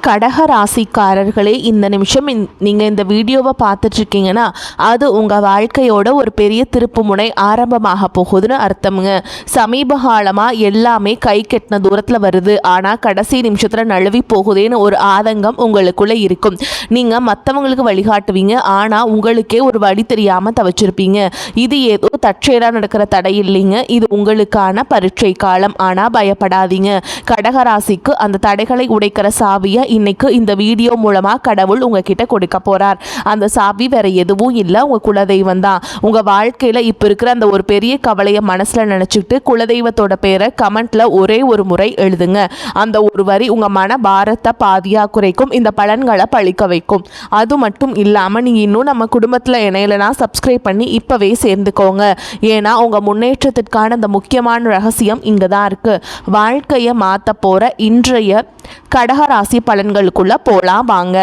கடக ராசிக்காரர்களே, இந்த நிமிஷம் நீங்கள் இந்த வீடியோவை பார்த்துட்ருக்கீங்கன்னா அது உங்கள் வாழ்க்கையோட ஒரு பெரிய திருப்புமுனை ஆரம்பமாக போகுதுன்னு அர்த்தமுங்க. சமீப காலமாக எல்லாமே கை கெட்டின தூரத்தில் வருது, ஆனால் கடைசி நிமிஷத்தில் நழுவி போகுதேன்னு ஒரு ஆதங்கம் உங்களுக்குள்ளே இருக்கும். நீங்கள் மற்றவங்களுக்கு வழிகாட்டுவீங்க, ஆனால் உங்களுக்கே ஒரு வழி தெரியாமல் தவிச்சிருப்பீங்க. இது ஏதோ தற்செயலாக நடக்கிற தடை இல்லைங்க, இது உங்களுக்கான பரீட்சை காலம். ஆனால் பயப்படாதீங்க, கடகராசிக்கு அந்த தடைகளை உடைக்கிற சாவியை இன்னைக்கு இந்த வீடியோ மூலமாக கடவுள் உங்ககிட்ட கொடுக்க போகிறார். அந்த சாவி வேற எதுவும் இல்லை, உங்கள் குலதெய்வம் தான். உங்கள் வாழ்க்கையில் இப்போ இருக்கிற அந்த ஒரு பெரிய கவலையை மனசில் நினச்சிக்கிட்டு குலதெய்வத்தோட பேரை கமெண்ட்டில் ஒரே ஒரு முறை எழுதுங்க. அந்த ஒரு வரி உங்கள் மன பாரத்தை பாதியாக குறைக்கும், இந்த பலன்களை பழிக்க வைக்கும். அது மட்டும் இல்லாமல் நீங்கள் இன்னும் நம்ம குடும்பத்தில் இணையலைனா சப்ஸ்கிரைப் பண்ணி இப்போவே சேர்ந்துக்கோங்க. ஏன்னா உங்கள் முன்னேற்றத்திற்கான அந்த முக்கியமான ரகசியம் இங்கே தான் இருக்குது. வாழ்க்கையை மாற்ற போகிற இன்றைய கடகராசி பலன்களுக்குள்ள போலாம் வாங்க.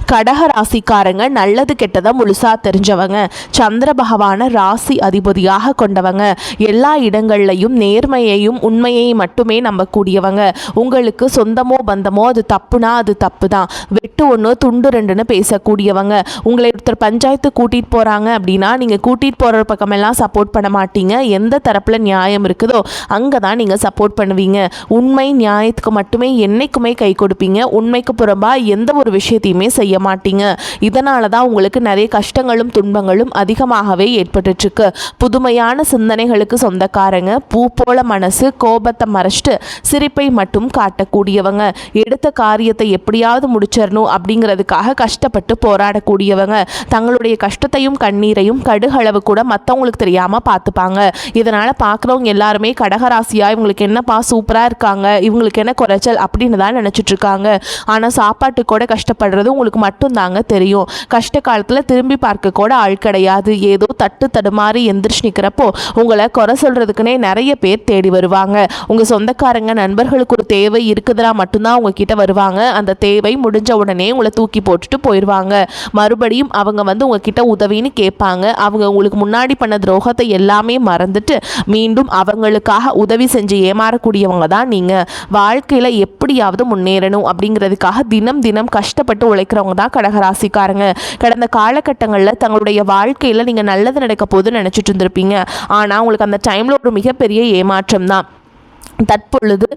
கடக ராசிக்காரங்க நல்லது கெட்டதை முழுசா தெரிஞ்சவங்க, சந்திர பகவான ராசி அதிபதியாக கொண்டவங்க, எல்லா இடங்கள்லையும் நேர்மையையும் உண்மையையும் மட்டுமே நம்பக்கூடியவங்க. உங்களுக்கு சொந்தமோ பந்தமோ அது தப்புனா அது தப்பு தான், வெட்டு ஒன்று துண்டு ரெண்டுன்னு பேசக்கூடியவங்க. உங்களை ஒருத்தர் பஞ்சாயத்து கூட்டிகிட்டு போகிறாங்க அப்படின்னா நீங்கள் கூட்டிகிட்டு போகிற பக்கமெல்லாம் சப்போர்ட் பண்ண மாட்டீங்க. எந்த தரப்பில் நியாயம் இருக்குதோ அங்கே தான் நீங்கள் சப்போர்ட் பண்ணுவீங்க. உண்மை நியாயத்துக்கு மட்டுமே என்னைக்குமே கை கொடுப்பீங்க. உண்மைக்கு புறம்பா எந்த ஒரு விஷயத்தையுமே செய்ய மாட்டீங்க. இதனால தான் உங்களுக்கு நிறைய கஷ்டங்களும் துன்பங்களும் அதிகமாகவே ஏற்பட்டுருக்கு. புதுமையான சிந்தனைகளுக்கு சொந்தக்காரங்க, பூ போல மனசு, கோபத்தை மறைச்சிட்டு சிரிப்பை மட்டும் காட்டக்கூடியவங்க, எடுத்த காரியத்தை எப்படியாவது முடிச்சிடணும் அப்படிங்கிறதுக்காக கஷ்டப்பட்டு போராடக்கூடியவங்க, தங்களுடைய கஷ்டத்தையும் கண்ணீரையும் கடுகளவு கூட மற்றவங்களுக்கு தெரியாமல் பார்த்துப்பாங்க. இதனால் பார்க்குறவங்க எல்லாருமே கடகராசியா இவங்களுக்கு என்னப்பா சூப்பராக இருக்காங்க, இவங்களுக்கு என்ன குறைச்சல் அப்படின்னு தான் நினச்சிட்டு இருக்காங்க. ஆனால் சாப்பாட்டு கூட கஷ்டப்படுறது உங்களுக்கு மட்டும்தாங்க தெரியும். கஷ்ட காலத்தில் திரும்பி பார்க்க கூட ஆள் கிடையாது. ஏதோ தட்டு தடுமாறி எந்திரிச்சு நிற்கிறப்போ உங்களை குறை சொல்றதுக்குன்னே நிறைய பேர் தேடி வருவாங்க. உங்கள் சொந்தக்காரங்க நண்பர்களுக்கு ஒரு தேவை இருக்குதுனா மட்டும்தான் உங்ககிட்ட வருவாங்க. அந்த தேவை முடிஞ்ச உடனே உங்களை தூக்கி போட்டுட்டு போயிடுவாங்க. மறுபடியும் அவங்க வந்து உங்ககிட்ட உதவின்னு கேட்பாங்க. அவங்க உங்களுக்கு முன்னாடி பண்ண துரோகத்தை எல்லாமே மறந்துட்டு மீண்டும் அவங்களுக்காக உதவி செஞ்சு ஏமாறக்கூடியவங்க தான் நீங்கள். வாழ்க்கையில் எப்படியாவது முன்னேறணும் அப்படிங்கிறதுக்காக தினம் தினம் கஷ்டப்பட்டு உழைக்கிறவங்க தான் கடகராசிக்காரங்க. கடந்த காலகட்டங்களில் தங்களுடைய வாழ்க்கையில் நீங்கள் நல்லது நடக்க போதுன்னு நினச்சிட்டு இருந்திருப்பீங்க. ஆனால் உங்களுக்கு அந்த டைமில் ஒரு மிகப்பெரிய ஏமாற்றம் தான். தற்பொழுது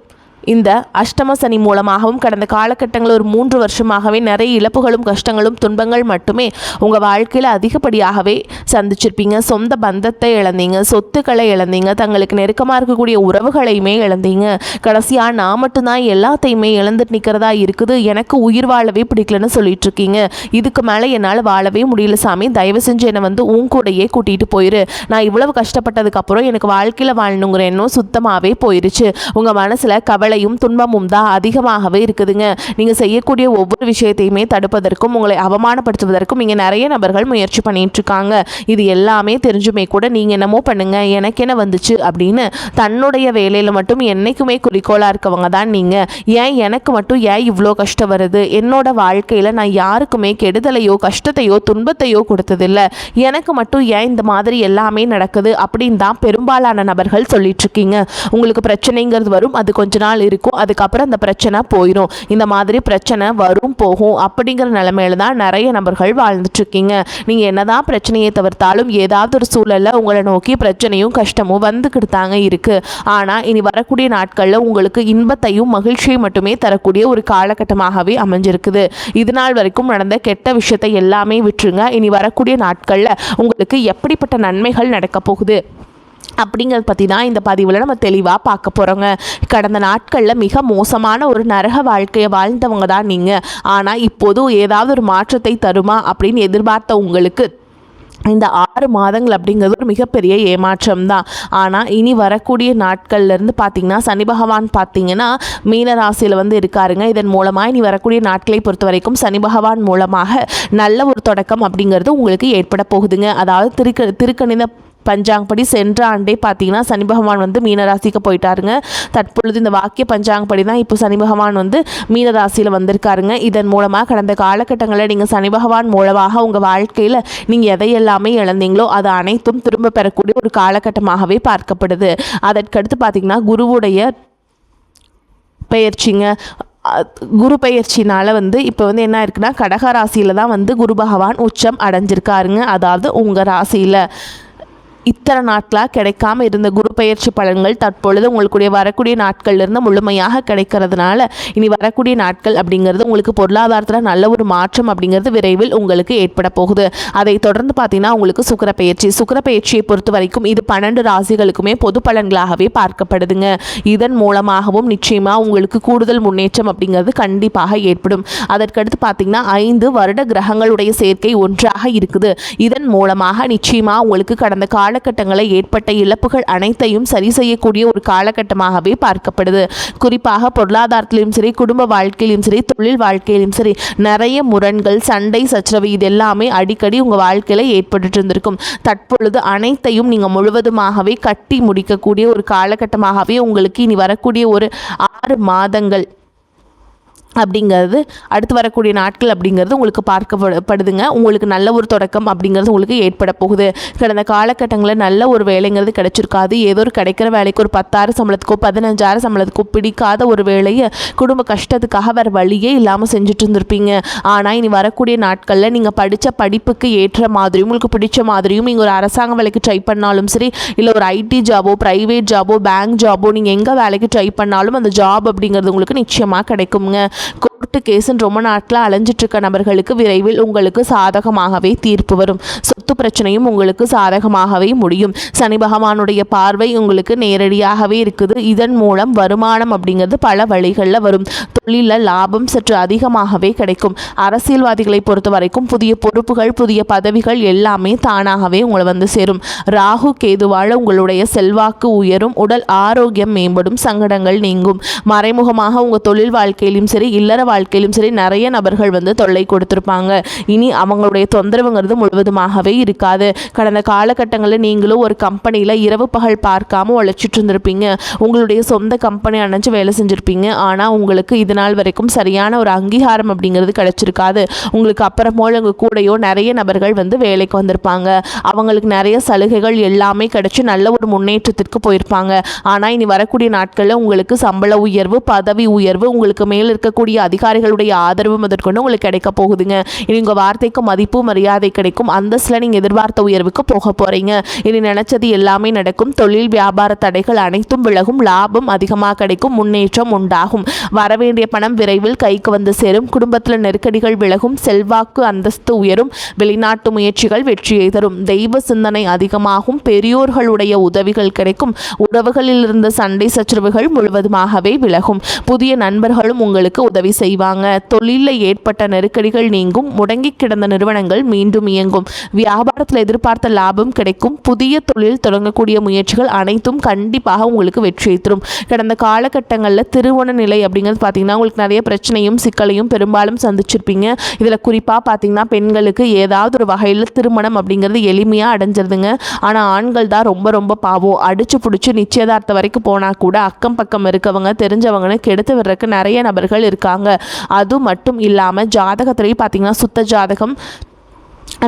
இந்த அஷ்டம சனி மூலமாகவும் கடந்த காலகட்டங்களில் ஒரு 3 வருஷமாகவே நிறைய இழப்புகளும் கஷ்டங்களும் துன்பங்கள் மட்டுமே உங்கள் வாழ்க்கையில் அதிகப்படியாகவே சந்திச்சிருப்பீங்க. சொந்த பந்தத்தை இழந்தீங்க, சொத்துக்களை இழந்தீங்க, தங்களுக்கு நெருக்கமாக இருக்கக்கூடிய உறவுகளையுமே இழந்தீங்க. கடைசியாக நான் மட்டும்தான் எல்லாத்தையுமே இழந்துட்டு நிற்கிறதா இருக்குது, எனக்கு உயிர் வாழவே பிடிக்கலன்னு சொல்லிட்டு இருக்கீங்க. இதுக்கு மேலே என்னால் வாழவே முடியல சாமி, தயவு செஞ்சு என்னை வந்து உன் கூடையே கூட்டிகிட்டு போயிரு. நான் இவ்வளவு கஷ்டப்பட்டதுக்கப்புறம் எனக்கு வாழ்க்கையில் வாழணுங்கிற எண்ணம் சுத்தமாகவே போயிருச்சு. உங்கள் மனசில் கவலையும் துன்பமும் தான் அதிகமாகவே இருக்குதுங்க. நீங்கள் செய்யக்கூடிய ஒவ்வொரு விஷயத்தையுமே தடுப்பதற்கும் உங்களை அவமானப்படுத்துவதற்கும் இங்கே நிறைய நபர்கள் முயற்சி பண்ணிட்டு இருக்காங்க. இது எல்லாமே தெரிஞ்சுமே கூட நீங்கள் என்னமோ பண்ணுங்க, எனக்கு என்ன வந்துச்சு அப்படின்னு தன்னுடைய வேலையில் மட்டும் என்னைக்குமே குறிக்கோளாக இருக்கவங்க தான் நீங்கள். ஏன் எனக்கு மட்டும் ஏன் இவ்வளோ கஷ்டம் வருது, என்னோட வாழ்க்கையில் நான் யாருக்குமே கெடுதலையோ கஷ்டத்தையோ துன்பத்தையோ கொடுத்ததில்லை, எனக்கு மட்டும் ஏன் இந்த மாதிரி எல்லாமே நடக்குது அப்படின்னு தான் பெரும்பாலான நபர்கள் சொல்லிட்டு இருக்கீங்க. உங்களுக்கு பிரச்சனைங்கிறது வரும், அது கொஞ்ச நாள் இருக்கும், அதுக்கப்புறம் அந்த பிரச்சனை போயிடும். இந்த மாதிரி பிரச்சனை வரும் போகும் அப்படிங்கிற நிலைமையில தான் நிறைய நபர்கள் வாழ்ந்துட்டு இருக்கீங்க. நீங்கள் என்னதான் பிரச்சனையை தவிர்த்தாலும் ஏதாவது ஒரு சூழலில் உங்களை நோக்கி பிரச்சனையும் கஷ்டமும் வந்துக்கிட்டு தாங்க இருக்கு. ஆனால் இனி வரக்கூடிய நாட்களில் உங்களுக்கு இன்பத்தையும் மகிழ்ச்சியை மட்டுமே தரக்கூடிய ஒரு காலகட்டமாகவே அமைஞ்சிருக்குது. இது நாள் வரைக்கும் நடந்த கெட்ட விஷயத்தை எல்லாமே விட்டுருங்க. இனி வரக்கூடிய நாட்களில் உங்களுக்கு எப்படிப்பட்ட நன்மைகள் நடக்க போகுது அப்படிங்கிறத பற்றி தான் இந்த பதிவில் நம்ம தெளிவாக பார்க்க போகிறோங்க. கடந்த நாட்களில் மிக மோசமான ஒரு நரக வாழ்க்கையை வாழ்ந்தவங்க தான் நீங்கள். ஆனால் இப்போது ஏதாவது ஒரு மாற்றத்தை தருமா அப்படின்னு எதிர்பார்த்த உங்களுக்கு இந்த 6 மாதங்கள் அப்படிங்கிறது ஒரு மிகப்பெரிய ஏமாற்றம் தான். ஆனால் இனி வரக்கூடிய நாட்கள்லேருந்து பார்த்திங்கன்னா சனி பகவான் பார்த்திங்கன்னா மீன ராசியில் வந்து இருக்காருங்க. இதன் மூலமாக இனி வரக்கூடிய நாட்களை பொறுத்த வரைக்கும் சனி பகவான் மூலமாக நல்ல ஒரு தொடக்கம் அப்படிங்கிறது உங்களுக்கு ஏற்பட போகுதுங்க. அதாவது திருக்கணித பஞ்சாங்கப்படி சென்ற ஆண்டே பார்த்தீங்கன்னா சனி பகவான் வந்து மீனராசிக்கு போயிட்டாருங்க. தற்பொழுது இந்த வாக்கிய பஞ்சாங்கப்படி தான் இப்போ சனி பகவான் வந்து மீனராசியில் வந்திருக்காருங்க. இதன் மூலமாக கடந்த காலகட்டங்களில் நீங்கள் சனி பகவான் மூலமாக உங்கள் வாழ்க்கையில் நீங்கள் எதையெல்லாமே இழந்தீங்களோ அது அனைத்தும் திரும்ப பெறக்கூடிய ஒரு காலகட்டமாகவே பார்க்கப்படுது. அதற்கடுத்து பார்த்திங்கன்னா குருவுடைய பெயர்ச்சிங்க. குரு பெயர்ச்சினால் இப்போ என்ன இருக்குன்னா கடக ராசியில் தான் குரு பகவான் உச்சம் அடைஞ்சிருக்காருங்க. அதாவது உங்கள் ராசியில் இத்தனை நாட்களாக கிடைக்காம இருந்த குரு பெயர்ச்சி பலன்கள் தற்பொழுது உங்களுடைய வரக்கூடிய நாட்கள்லேருந்து முழுமையாக கிடைக்கிறதுனால இனி வரக்கூடிய நாட்கள் அப்படிங்கிறது உங்களுக்கு பொருளாதாரத்தில் நல்ல ஒரு மாற்றம் அப்படிங்கிறது விரைவில் உங்களுக்கு ஏற்பட போகுது. அதை தொடர்ந்து பார்த்தீங்கன்னா உங்களுக்கு சுக்கிர பெயர்ச்சியை பொறுத்த வரைக்கும் இது 12 ராசிகளுக்குமே பொது பலன்களாகவே பார்க்கப்படுதுங்க. இதன் மூலமாகவும் நிச்சயமாக உங்களுக்கு கூடுதல் முன்னேற்றம் அப்படிங்கிறது கண்டிப்பாக ஏற்படும். அதற்கடுத்து பார்த்தீங்கன்னா 5 வருட கிரகங்களுடைய சேர்க்கை ஒன்றாக இருக்குது. இதன் மூலமாக நிச்சயமாக உங்களுக்கு கடந்த காலகட்டங்களை ஏற்பட்ட இழப்புகள் அனைத்தையும் சரி செய்யக்கூடிய ஒரு காலகட்டமாகவே பார்க்கப்படுது. குறிப்பாக பொருளாதாரத்திலும் சரி, குடும்ப வாழ்க்கையிலும் சரி, தொழில் வாழ்க்கையிலும் சரி நிறைய முரண்கள், சண்டை, சச்சரவு இது எல்லாமே அடிக்கடி உங்கள் வாழ்க்கையில் ஏற்பட்டு இருந்திருக்கும். தற்பொழுது அனைத்தையும் நீங்கள் முழுவதுமாகவே கட்டி முடிக்கக்கூடிய ஒரு காலகட்டமாகவே உங்களுக்கு இனி வரக்கூடிய ஒரு 6 மாதங்கள் அப்படிங்கிறது அடுத்து வரக்கூடிய நாட்கள் அப்படிங்கிறது உங்களுக்கு பார்க்கப்படுதுங்க. உங்களுக்கு நல்ல ஒரு தொடக்கம் அப்படிங்கிறது உங்களுக்கு ஏற்பட போகுது. கடந்த காலகட்டங்களில் நல்ல ஒரு வேலைங்கிறது கிடைச்சிருக்காது. ஏதோ ஒரு கிடைக்கிற வேலைக்கு ஒரு 10,000 சம்பளத்துக்கோ 15,000 சம்பளத்துக்கோ பிடிக்காத ஒரு வேலையை குடும்ப கஷ்டத்துக்காக வேறு வழியே இல்லாமல் செஞ்சுட்டு இருந்திருப்பீங்க. ஆனால் இனி வரக்கூடிய நாட்களில் நீங்கள் படித்த படிப்புக்கு ஏற்ற மாதிரியும் உங்களுக்கு பிடிச்ச மாதிரியும் நீங்கள் ஒரு அரசாங்க வேலைக்கு ட்ரை பண்ணாலும் சரி, இல்லை ஒரு ஐடி ஜாபோ, ப்ரைவேட் ஜாபோ, பேங்க் ஜாபோ நீங்கள் எங்கே வேலைக்கு ட்ரை பண்ணாலும் அந்த ஜாப் அப்படிங்கிறது உங்களுக்கு நிச்சயமாக கிடைக்குங்க. கோர்ட்டு கேஸுன்னு ரொம்ப நாட்களாக அலைஞ்சிட்டு இருக்க நபர்களுக்கு விரைவில் உங்களுக்கு சாதகமாகவே தீர்ப்பு வரும். சொத்து பிரச்சனையும் உங்களுக்கு சாதகமாகவே முடியும். சனி பகவானுடைய பார்வை உங்களுக்கு நேரடியாகவே இருக்குது. இதன் மூலம் வருமானம் அப்படிங்கிறது பல வழிகளில் வரும். தொழிலில் லாபம் சற்று அதிகமாகவே கிடைக்கும். அரசியல்வாதிகளை பொறுத்த வரைக்கும் புதிய பொறுப்புகள், புதிய பதவிகள் எல்லாமே தானாகவே உங்களை சேரும். ராகு கேதுவால் உங்களுடைய செல்வாக்கு உயரும். உடல் ஆரோக்கியம் மேம்படும். சங்கடங்கள் நீங்கும். மறைமுகமாக உங்கள் தொழில் வாழ்க்கையிலும் சரி, இல்லற வாழ்க்கையிலும் சரி நிறைய நபர்கள் தொல்லை கொடுத்திருப்பாங்க. இனி அவங்களுடைய தொந்தரவுங்கிறது முழுவதுமாகவே இருக்காது. கடந்த காலகட்டங்களில் நீங்களும் ஒரு கம்பெனியில் இரவு பகல் பார்க்காம உழைச்சிட்டு இருந்திருப்பீங்க. உங்களுடைய சொந்த கம்பெனி அணைஞ்சு வேலை செஞ்சுருப்பீங்க. ஆனால் உங்களுக்கு இது நாள் வரைக்கும் சரியான ஒரு அங்கீகாரம் அப்படிங்கிறது கிடைச்சிருக்காது. உங்களுக்கு அப்புறமோ உங்கள் கூடையோ நிறைய நபர்கள் வேலைக்கு வந்திருப்பாங்க. அவங்களுக்கு நிறைய சலுகைகள் எல்லாமே கிடைச்சி நல்ல ஒரு முன்னேற்றத்திற்கு போயிருப்பாங்க. ஆனால் இனி வரக்கூடிய நாட்களில் உங்களுக்கு சம்பள உயர்வு, பதவி உயர்வு, உங்களுக்கு மேல் இருக்கக்கூடிய அதிகாரிகளுடைய ஆதரவு முதற்கொண்டு உங்களுக்கு கிடைக்க போகுதுங்க. இனி உங்கள் வார்த்தைக்கு மதிப்பு, மரியாதை கிடைக்கும். அந்தஸ்தில் நீங்கள் எதிர்பார்த்த உயர்வுக்கு போக போகிறீங்க. இனி நினைச்சது எல்லாமே நடக்கும். தொழில் வியாபார தடைகள் அனைத்தும் விலகும். லாபம் அதிகமாக கிடைக்கும். முன்னேற்றம் உண்டாகும். வரவேண்டிய பணம் விரைவில் கைக்கு சேரும். குடும்பத்தில் நெருக்கடிகள் விலகும். செல்வாக்கு, அந்தஸ்து உயரும். வெளிநாட்டு முயற்சிகள் வெற்றியை தரும். தெய்வ சிந்தனை அதிகமாகும். பெரியோர்களுடைய உதவிகள் கிடைக்கும். உறவுகளில் இருந்த சண்டை சச்சரவுகள் முழுவதுமாகவே விலகும். புதிய நண்பர்களும் உங்களுக்கு உதவி செய்வாங்க. தொழிலில் ஏற்பட்ட நெருக்கடிகள் நீங்கும். முடங்கி கிடந்த நிறுவனங்கள் மீண்டும் இயங்கும். வியாபாரத்தில் எதிர்பார்த்த லாபம் கிடைக்கும். புதிய தொழில் தொடங்கக்கூடிய முயற்சிகள் அனைத்தும் கண்டிப்பாக உங்களுக்கு வெற்றியை தரும். கடந்த காலகட்டங்களில் திருமண நிலை அப்படிங்கிறது பார்த்தீங்கன்னா உங்களுக்கு நிறைய பிரச்சனையும் சிக்கலையும் பெரும்பாலும் சந்திச்சிருப்பீங்க. இதில் குறிப்பாக பார்த்தீங்கன்னா பெண்களுக்கு ஏதாவது ஒரு வகையில் திருமணம் அப்படிங்கிறது எளிமையாக அடைஞ்சிருதுங்க. ஆனால் ஆண்கள் தான் ரொம்ப ரொம்ப பாவம். அடிச்சு பிடிச்சி நிச்சயதார்த்தம் வரைக்கும் போனால் கூட அக்கம் பக்கம் இருக்கவங்க தெரிஞ்சவங்கன்னு கெடுத்து விடுறதுக்கு நிறைய நபர்கள் இருக்காங்க. அது மட்டும் இல்லாமல் ஜாதகத்திலேயே பார்த்தீங்கன்னா சுத்த ஜாதகம்,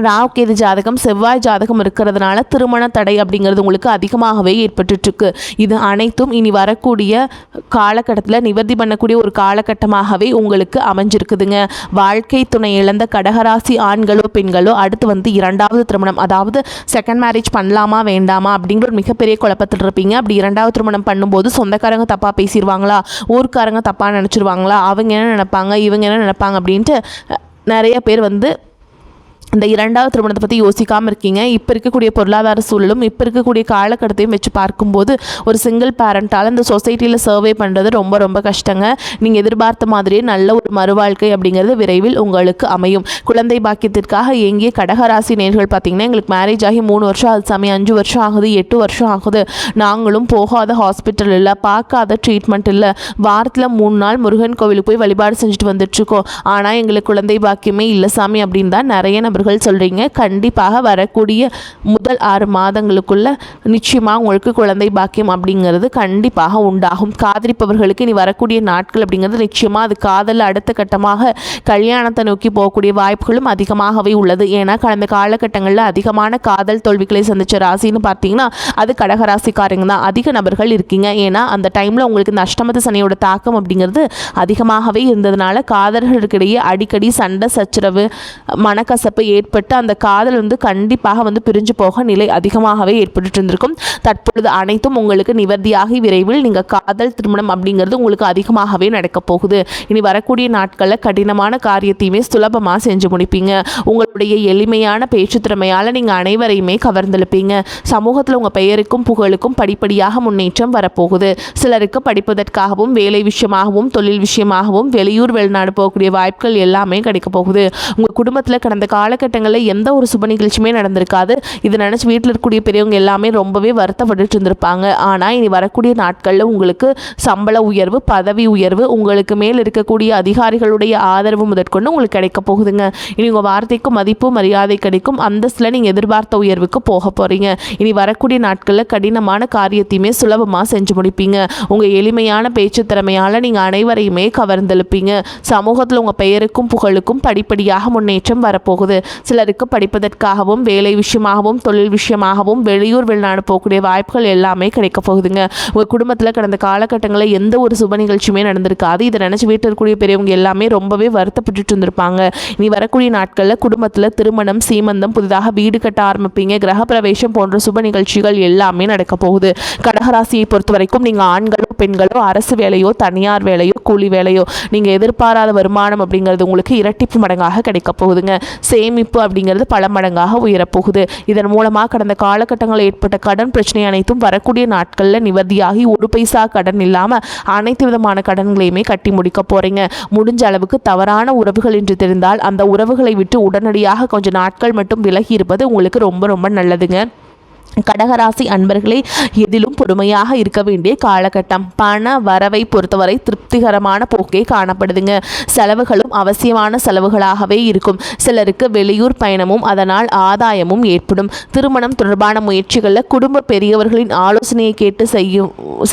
ராகு கேது ஜாதகம், செவ்வாய் ஜாதகம் இருக்கிறதுனால திருமண தடை அப்படிங்கிறது உங்களுக்கு அதிகமாகவே ஏற்பட்டுருக்கு. இது அனைத்தும் இனி வரக்கூடிய காலகட்டத்தில் நிவர்த்தி பண்ணக்கூடிய ஒரு காலகட்டமாகவே உங்களுக்கு அமைஞ்சிருக்குதுங்க. வாழ்க்கை துணை இழந்த கடகராசி ஆண்களோ பெண்களோ அடுத்து 2வது திருமணம், அதாவது செகண்ட் மேரேஜ் பண்ணலாமா வேண்டாமா அப்படிங்கிற ஒரு மிகப்பெரிய குழப்பத்தில் இருப்பீங்க. அப்படி 2வது திருமணம் பண்ணும்போது சொந்தக்காரங்க தப்பாக பேசிடுவாங்களா, ஊர்க்காரங்க தப்பாக நினச்சிருவாங்களா, அவங்க என்ன நினைப்பாங்க, இவங்க என்ன நினைப்பாங்க அப்படின்ட்டு நிறைய பேர் இந்த 2வது திருமணத்தை பற்றி யோசிக்காமல் இருக்கீங்க. இப்போ இருக்கக்கூடிய பொருளாதார சூழலும் இப்போ இருக்கக்கூடிய காலகட்டத்தையும் வச்சு பார்க்கும்போது ஒரு சிங்கிள் பேரண்ட்டால் இந்த சொசைட்டியில் சர்வே பண்ணுறது ரொம்ப ரொம்ப கஷ்டங்க. நீங்கள் எதிர்பார்த்த மாதிரியே நல்ல ஒரு மறுவாழ்க்கை அப்படிங்கிறது விரைவில் உங்களுக்கு அமையும். குழந்தை பாக்கியத்திற்காக எங்கே கடகராசி நேர்கள் பார்த்தீங்கன்னா எங்களுக்கு மேரேஜ் ஆகி 3 வருஷம் ஆகுது சாமி, 5 வருஷம் ஆகுது, 8 வருஷம் ஆகுது, நாங்களும் போகாத ஹாஸ்பிட்டல் இல்லை, பார்க்காத ட்ரீட்மெண்ட் இல்லை, வாரத்தில் 3 நாள் முருகன் கோவிலுக்கு போய் வழிபாடு செஞ்சுட்டு வந்துட்டுருக்கோம், ஆனால் எங்களுக்கு குழந்தை பாக்கியமே இல்லை சாமி அப்படின்னு தான் நிறைய நபர்கள் நபர்கள் சொல்கிறீங்க. கண்டிப்பாக வரக்கூடிய முதல் 6 மாதங்களுக்குள்ள நிச்சயமாக உங்களுக்கு குழந்தை பாக்கியம் அப்படிங்கிறது கண்டிப்பாக உண்டாகும். காதலிப்பவர்களுக்கு இனி வரக்கூடிய நாட்கள் அப்படிங்கிறது நிச்சயமாக அது காதல் அடுத்த கட்டமாக கல்யாணத்தை நோக்கி போகக்கூடிய வாய்ப்புகளும் அதிகமாகவே உள்ளது. ஏன்னா கடந்த காலகட்டங்களில் அதிகமான காதல் தோல்விகளை சந்தித்த ராசின்னு பார்த்தீங்கன்னா அது கடகராசிக்காரங்க தான். அதிக நபர்கள் இருக்கீங்க. ஏன்னா அந்த டைமில் உங்களுக்கு இந்த அஷ்டமத்து சனியோட தாக்கம் அப்படிங்கிறது அதிகமாகவே இருந்ததுனால காதலர்களுக்கிடையே அடிக்கடி சண்டை சச்சரவு மனக்கசப்பு ஏற்பட்டு அந்த காதல் கண்டிப்பாக பிரிஞ்சு போக நிலை அதிகமாகவே ஏற்பட்டு இருந்திருக்கும். தற்பொழுது அனைத்தும் உங்களுக்கு நிவர்த்தியாகி விரைவில் நீங்கள் காதல் திருமணம் அப்படிங்கிறது உங்களுக்கு அதிகமாகவே நடக்க போகுது. இனி வரக்கூடிய நாட்களில் கடினமான காரியத்தையுமே சுலபமாக செஞ்சு முடிப்பீங்க. உங்களுடைய எளிமையான பேச்சு திறமையால் நீங்கள் அனைவரையுமே கவர்ந்தெழுப்பீங்க. சமூகத்தில் உங்கள் பெயருக்கும் புகழுக்கும் படிப்படியாக முன்னேற்றம் வரப்போகுது. சிலருக்கு படிப்பதற்காகவும் வேலை விஷயமாகவும் தொழில் விஷயமாகவும் வெளியூர் வெளிநாடு போகக்கூடிய வாய்ப்புகள் எல்லாமே கிடைக்க போகுது. உங்கள் குடும்பத்தில் கடந்த காலகட்டங்களில் எந்த ஒரு சுப நிகழ்ச்சியுமே நடந்திருக்காது. இதை நினச்சி வீட்டில் இருக்கக்கூடிய பெரியவங்க எல்லாமே ரொம்பவே வருத்தப்பட்டு இருந்திருப்பாங்க. ஆனால் இனி வரக்கூடிய நாட்களில் உங்களுக்கு சம்பள உயர்வு, பதவி உயர்வு, உங்களுக்கு மேல் இருக்கக்கூடிய அதிகாரிகளுடைய ஆதரவு முதற்கொண்டு உங்களுக்கு கிடைக்க போகுதுங்க. இனி உங்கள் வார்த்தைக்கு மதிப்பு மரியாதை கிடைக்கும். அந்தஸ்தில் நீங்கள் எதிர்பார்த்த உயர்வுக்கு போக போகிறீங்க. இனி வரக்கூடிய நாட்களில் கடினமான காரியத்தையுமே சுலபமாக செஞ்சு முடிப்பீங்க. உங்கள் எளிமையான பேச்சு திறமையால் நீங்கள் அனைவரையுமே கவர்ந்தெழுப்பீங்க. சமூகத்தில் உங்கள் பெயருக்கும் புகழுக்கும் படிப்படியாக முன்னேற்றம் வரப்போகுது. சிலருக்கு படிப்பதற்காகவும் வேலை விஷயமாகவும் தொழில் விஷயமாகவும் வெளியூர் வெளிநாடு போகக்கூடிய வாய்ப்புகள் எல்லாமே கிடைக்க போகுதுங்க. உங்கள் குடும்பத்தில் கடந்த காலகட்டங்களில் எந்த ஒரு சுப நிகழ்ச்சியுமே நடந்திருக்காது. இதை நினச்சி வீட்டில் இருக்கக்கூடிய பெரியவங்க எல்லாமே ரொம்பவே வருத்தப்பட்டு இருந்திருப்பாங்க. இனி வரக்கூடிய நாட்களில் குடும்பத்தில் திருமணம், சீமந்தம், புதிதாக வீடு கட்ட ஆரம்பிப்பீங்க. கிரகப்பிரவேசம் போன்ற சுப நிகழ்ச்சிகள் எல்லாமே நடக்க போகுது. கடகராசியை பொறுத்த வரைக்கும் நீங்கள் ஆண்களோ பெண்களோ அரசு வேலையோ தனியார் வேலையோ கூலி வேலையோ நீங்கள் எதிர்பாராத வருமானம் அப்படிங்கிறது உங்களுக்கு இரட்டிப்பு மடங்காக கிடைக்க போகுதுங்க. சேமிப்பு அப்படிங்கிறது பல மடங்காக உயரப்போகுது. இதன் மூலமாக கடந்த காலகட்டங்களில் ஏற்பட்ட கடன் பிரச்சனை அனைத்தும் வரக்கூடிய நாட்களில் நிவர்த்தியாகி ஒரு பைசா கடன் இல்லாமல் அனைத்து விதமான கடன்களையுமே கட்டி முடிக்க போகிறீங்க. முடிஞ்ச அளவுக்கு தவறான உறவுகள் என்று தெரிந்தால் அந்த உறவுகளை விட்டு உடனடியாக கொஞ்சம் நாட்கள் மட்டும் விலகி இருப்பது உங்களுக்கு ரொம்ப ரொம்ப நல்லதுங்க. கடகராசி அன்பர்களே, எதிலும் பொறுமையாக இருக்க வேண்டிய காலகட்டம். பண வரவை பொறுத்தவரை திருப்திகரமான போக்கே காணப்படுதுங்க. செலவுகளும் அவசியமான செலவுகளாகவே இருக்கும். சிலருக்கு வெளியூர் பயணமும் அதனால் ஆதாயமும் ஏற்படும். திருமணம் தொடர்பான முயற்சிகளில் குடும்ப பெரியவர்களின் ஆலோசனையை கேட்டு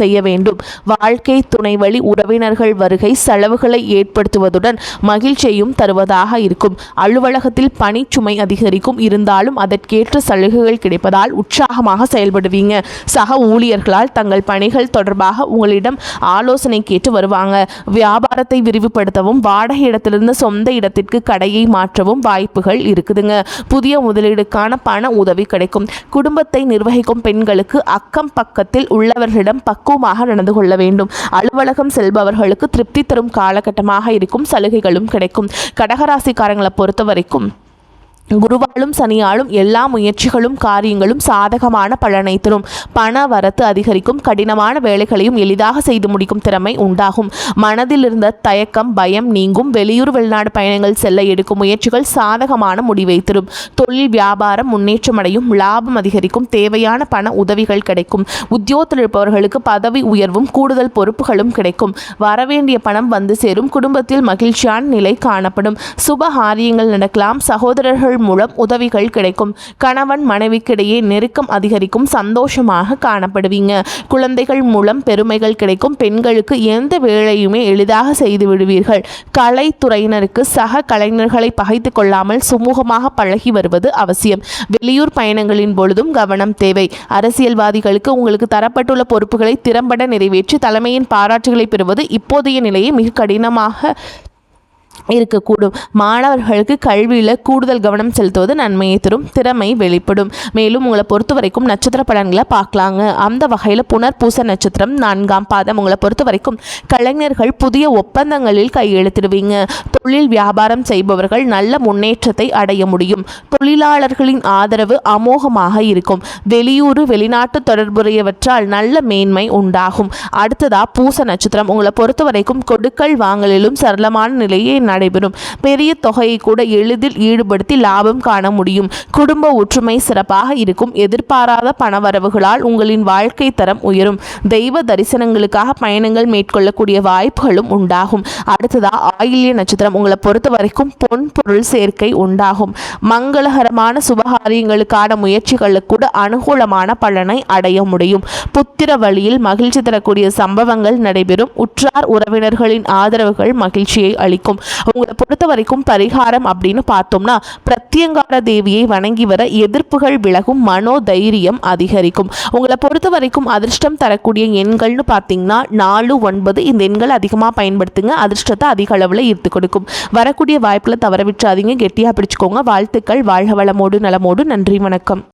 செய்ய வேண்டும். வாழ்க்கை துணை வழி உறவினர்கள் வருகை செலவுகளை ஏற்படுத்துவதுடன் மகிழ்ச்சியையும் தருவதாக இருக்கும். அலுவலகத்தில் பணிச்சுமை அதிகரிக்கும். இருந்தாலும் அதற்கேற்ற சலுகைகள் கிடைப்பதால் உற்சாகமாக செயல்படுவீங்க. சக ஊழியர்களால் தங்கள் பணிகள் தொடர்பாக உங்களிடம் ஆலோசனை கேட்டு வருவாங்க. வியாபாரத்தை விரிவுபடுத்தவும் வாடகை இடத்திலிருந்து சொந்த இடத்திற்கு கடையை மாற்றவும் வாய்ப்புகள் இருக்குதுங்க. புதிய முதலீடுக்கான பண உதவி கிடைக்கும். குடும்பத்தை நிர்வகிக்கும் பெண்களுக்கு அக்கம் பக்கத்தில் உள்ளவர்களிடம் பக்குவமாக நடந்து கொள்ள வேண்டும். அலுவலகம் செல்பவர்களுக்கு திருப்தி தரும் காலகட்டமாக இருக்கும். சலுகைகளும் கிடைக்கும். கடகராசிக்காரங்களை பொறுத்த வரைக்கும் குருவாலும் சனியாலும் எல்லா முயற்சிகளும் காரியங்களும் சாதகமான பலனை தரும். பண வரத்து அதிகரிக்கும். கடினமான வேலைகளையும் எளிதாக செய்து முடிக்கும் திறமை உண்டாகும். மனதில் இருந்த தயக்கம் பயம் நீங்கும். வெளியூர் வெளிநாடு பயணங்கள் செல்ல எடுக்கும் முயற்சிகள் சாதகமான முடிவை தரும். தொழில் வியாபாரம் முன்னேற்றமடையும். லாபம் அதிகரிக்கும். தேவையான பண உதவிகள் கிடைக்கும். உத்தியோகத்தில் இருப்பவர்களுக்கு பதவி உயர்வும் கூடுதல் பொறுப்புகளும் கிடைக்கும். வரவேண்டிய பணம் வந்து சேரும். குடும்பத்தில் மகிழ்ச்சியான நிலை காணப்படும். சுப காரியங்கள் நடக்கலாம். சகோதரர்கள் மூலம் உதவிகள் கிடைக்கும். கணவன் மனைவிக்கிடையே நெருக்கம் அதிகரிக்கும். சந்தோஷமாக காணப்படுவீங்க. குழந்தைகள் மூலம் பெருமைகள் கிடைக்கும். பெண்களுக்கு எந்த வேலையுமே எளிதாக செய்து விடுவீர்கள். கலைத்துறையினருக்கு சக கலைஞர்களை பகைத்து கொள்ளாமல் சுமூகமாக பழகி வருவது அவசியம். வெளியூர் பயணங்களின் பொழுதும் கவனம் தேவை. அரசியல்வாதிகளுக்கு உங்களுக்கு தரப்பட்டுள்ள பொறுப்புகளை திறம்பட நிறைவேற்றி தலைமையின் பாராட்டுகளை பெறுவது இப்போதைய நிலையை மிக கடினமாக இருக்கக்கூடும். மாணவர்களுக்கு கல்வியில் கூடுதல் கவனம் செலுத்துவது நன்மையை தரும். திறமை வெளிப்படும். மேலும் உங்களை பொறுத்த வரைக்கும் நட்சத்திர பலன்களை பார்க்கலாங்க. அந்த வகையில் புனர்பூச நட்சத்திரம் 4ஆம் பாதம் உங்களை பொறுத்த வரைக்கும் கலைஞர்கள் புதிய ஒப்பந்தங்களில் கையெழுத்திடுவீங்க. தொழில் வியாபாரம் செய்பவர்கள் நல்ல முன்னேற்றத்தை அடைய முடியும். தொழிலாளர்களின் ஆதரவு அமோகமாக இருக்கும். வெளியூர் வெளிநாட்டு தொடர்புடையவற்றால் நல்ல மேன்மை உண்டாகும். அடுத்ததா பூச நட்சத்திரம் உங்களை பொறுத்த வரைக்கும் கொடுக்கல் வாங்கலிலும் சரளமான நிலையை நடைபெறும். பெரிய தொகையை கூட எளிதில் ஈடுபடுத்தி லாபம் காண முடியும். குடும்ப ஒற்றுமை சிறப்பாக இருக்கும். எதிர்பாராத பணவரவுகளால் உங்களின் வாழ்க்கை தரம் உயரும். தெய்வ தரிசனங்களுக்காக பயணங்கள் மேற்கொள்ளக்கூடிய வாய்ப்புகளும் உண்டாகும். அடுத்ததா ஆயில்ய நட்சத்திரம். உங்களை பொறுத்த வரைக்கும் பொன் பொருள் சேர்க்கை உண்டாகும். மங்களகரமான சுபகாரியங்களுக்கான முயற்சிகளுக்கு கூட அனுகூலமான பலனை அடைய முடியும். புத்திர வழியில் மகிழ்ச்சி தரக்கூடிய சம்பவங்கள் நடைபெறும். உற்றார் உறவினர்களின் ஆதரவுகள் மகிழ்ச்சியை அளிக்கும். உங்களை பொறுத்த வரைக்கும் பரிகாரம் அப்படின்னு பார்த்தோம்னா, பிரத்யங்கார தேவியை வணங்கி வர எதிர்ப்புகள் விலகும். மனோ தைரியம் அதிகரிக்கும். உங்களை பொறுத்த வரைக்கும் அதிர்ஷ்டம் தரக்கூடிய எண்கள்னு பார்த்தீங்கன்னா 4, 9 இந்த எண்கள் அதிகமாக பயன்படுத்துங்க. அதிர்ஷ்டத்தை அதிக அளவில் ஈர்த்து கொடுக்கும். வரக்கூடிய வாய்ப்புகளை தவற விட்டுறாதீங்க. கெட்டியாக பிடிச்சுக்கோங்க. வாழ்த்துக்கள். வாழ்க வளமோடு நலமோடு. நன்றி, வணக்கம்.